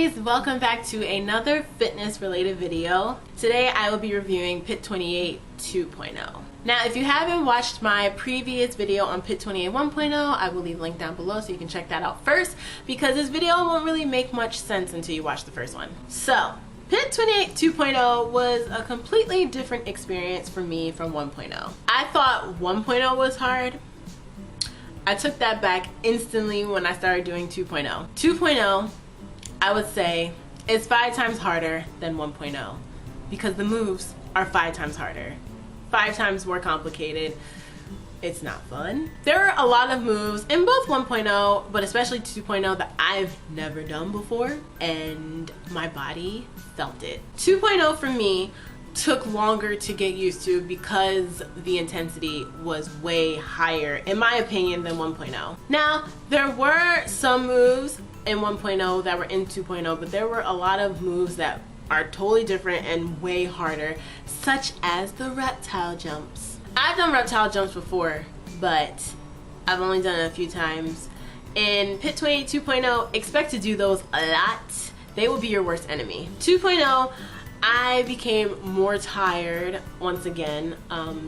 guys, welcome back to another fitness related video. Today I will be reviewing PIIT28 2.0. Now if you haven't watched my previous video on PIIT28 1.0, I will leave a link down below so you can check that out first, because this video won't really make much sense until you watch the first one. So PIIT28 2.0 was a completely different experience for me from 1.0. I thought 1.0 was hard. I took that back instantly when I started doing 2.0. 2.0, I would say, is 5 times harder than 1.0 because the moves are 5 times harder, 5 times more complicated. It's not fun. There are a lot of moves in both 1.0, but especially 2.0 that I've never done before, and my body felt it. 2.0 for me took longer to get used to because the intensity was way higher, in my opinion, than 1.0. Now, there were some moves in 1.0 that were in 2.0, but there were a lot of moves that are totally different and way harder, such as the Reptile Jumps. I've done Reptile Jumps before, but I've only done it a few times. In PIIT28 2.0, expect to do those a lot. They will be your worst enemy. 2.0, I became more tired once again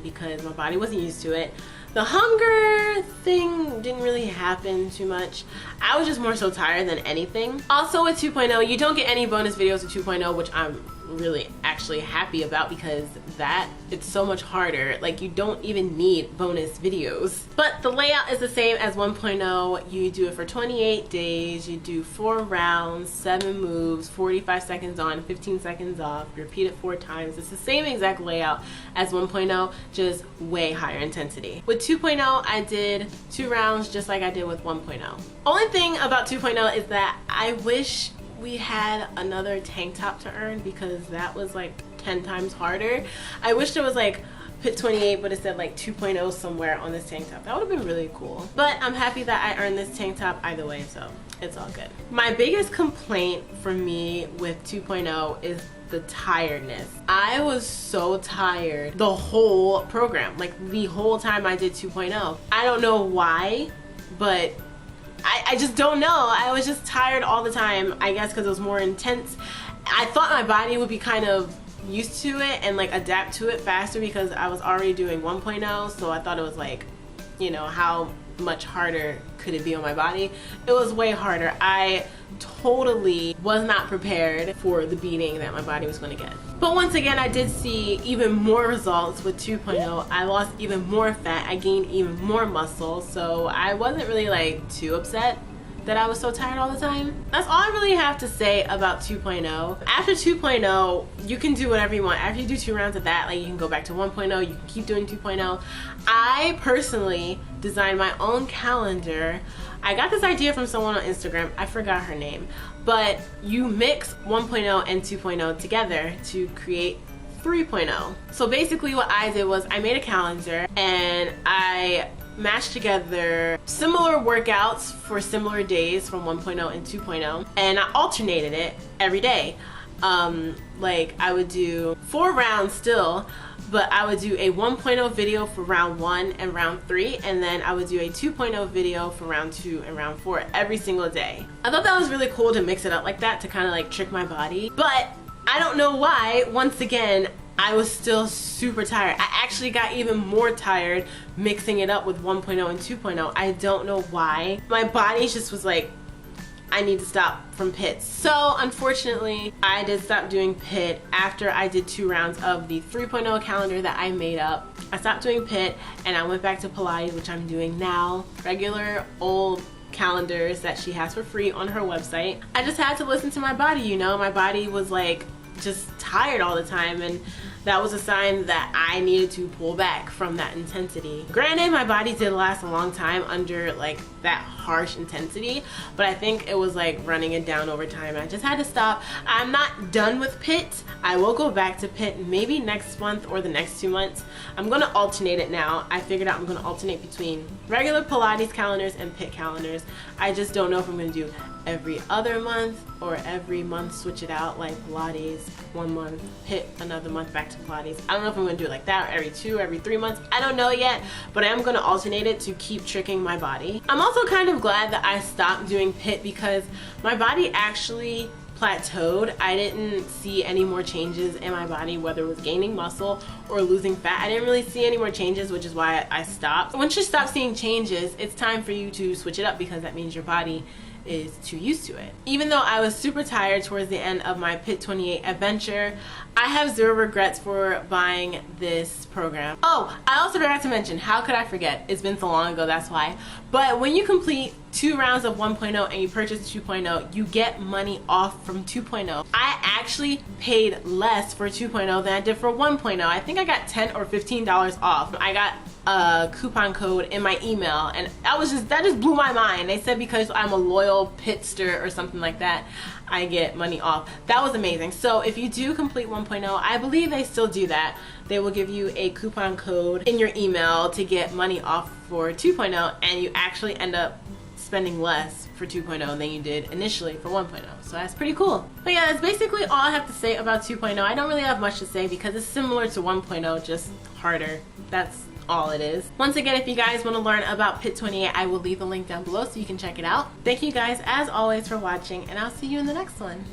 because my body wasn't used to it. The hunger thing didn't really happen too much. I was just more so tired than anything. Also with 2.0, you don't get any bonus videos with 2.0, which I'm really actually happy about, because it's so much harder. Like, you don't even need bonus videos. But the layout is the same as 1.0. You do it for 28 days, you do 4 rounds, 7 moves, 45 seconds on, 15 seconds off, you repeat it 4 times. It's the same exact layout as 1.0, just way higher intensity. With 2.0, I did 2 rounds just like I did with 1.0. Only thing about 2.0 is that I wish we had another tank top to earn, because that was like 10 times harder. I wish there was like PIIT28, but it said like 2.0 somewhere on this tank top. That would have been really cool. But I'm happy that I earned this tank top either way, so it's all good. My biggest complaint for me with 2.0 is the tiredness. I was so tired the whole program, like the whole time I did 2.0. I don't know why, but I just don't know. I was just tired all the time, I guess because it was more intense. I thought my body would be kind of used to it and like adapt to it faster because I was already doing 1.0, so I thought it was like, you know, how much harder could it be on my body? It was way harder. I totally was not prepared for the beating that my body was going to get. But once again, I did see even more results with 2.0. I lost even more fat, I gained even more muscle, so I wasn't really like too upset that I was so tired all the time. That's all I really have to say about 2.0. After 2.0, you can do whatever you want. After you do 2 rounds of that, like, you can go back to 1.0, you can keep doing 2.0. I personally designed my own calendar. I got this idea from someone on Instagram, I forgot her name, but you mix 1.0 and 2.0 together to create 3.0. So basically what I did was I made a calendar and I mashed together similar workouts for similar days from 1.0 and 2.0, and I alternated it every day. Like, I would do 4 rounds still, but I would do a 1.0 video for round 1 and round 3, and then I would do a 2.0 video for round 2 and round 4 every single day. I thought that was really cool to mix it up like that, to kind of like trick my body, but I don't know why, once again, I was still super tired. I actually got even more tired mixing it up with 1.0 and 2.0. I don't know why. My body just was like, I need to stop from PIIT. So unfortunately, I did stop doing PIIT after I did 2 rounds of the 3.0 calendar that I made up. I stopped doing PIIT and I went back to Pilates, which I'm doing now. Regular old calendars that she has for free on her website. I just had to listen to my body, you know. My body was like just tired all the time, and that was a sign that I needed to pull back from that intensity. Granted, my body did last a long time under like that harsh intensity, but I think it was like running it down over time. I just had to stop. I'm not done with PIIT. I will go back to PIIT maybe next month or the next 2 months. I'm gonna alternate it now. I figured out I'm gonna alternate between regular Pilates calendars and PIIT calendars. I just don't know if I'm gonna do every other month or every month switch it out, like Pilates 1 month, PIIT another month, back to Pilates. I don't know if I'm gonna do it like that, or every 2, every 3 months. I don't know yet, but I am gonna alternate it to keep tricking my body. I'm also kind of glad that I stopped doing PIIT because my body actually plateaued. I didn't see any more changes in my body, whether it was gaining muscle or losing fat. I didn't really see any more changes, which is why I stopped. Once you stop seeing changes, it's time for you to switch it up, because that means your body is too used to it. Even though I was super tired towards the end of my PIIT28 adventure, I have zero regrets for buying this program. Oh, I also forgot to mention, how could I forget? It's been so long ago, that's why. But when you complete 2 rounds of 1.0 and you purchase 2.0, you get money off from 2.0. I actually paid less for 2.0 than I did for 1.0. I think I got $10 or $15 off. I got a coupon code in my email, and that just blew my mind. They said because I'm a loyal pitster or something like that, I get money off. That was amazing. So if you do complete 1.0, I believe they still do that. They will give you a coupon code in your email to get money off for 2.0, and you actually end up spending less for 2.0 than you did initially for 1.0. So that's pretty cool. But yeah, that's basically all I have to say about 2.0. I don't really have much to say because it's similar to 1.0, just harder. That's all it is. Once again, if you guys want to learn about PIIT28, I will leave the link down below so you can check it out. Thank you guys as always for watching, and I'll see you in the next one.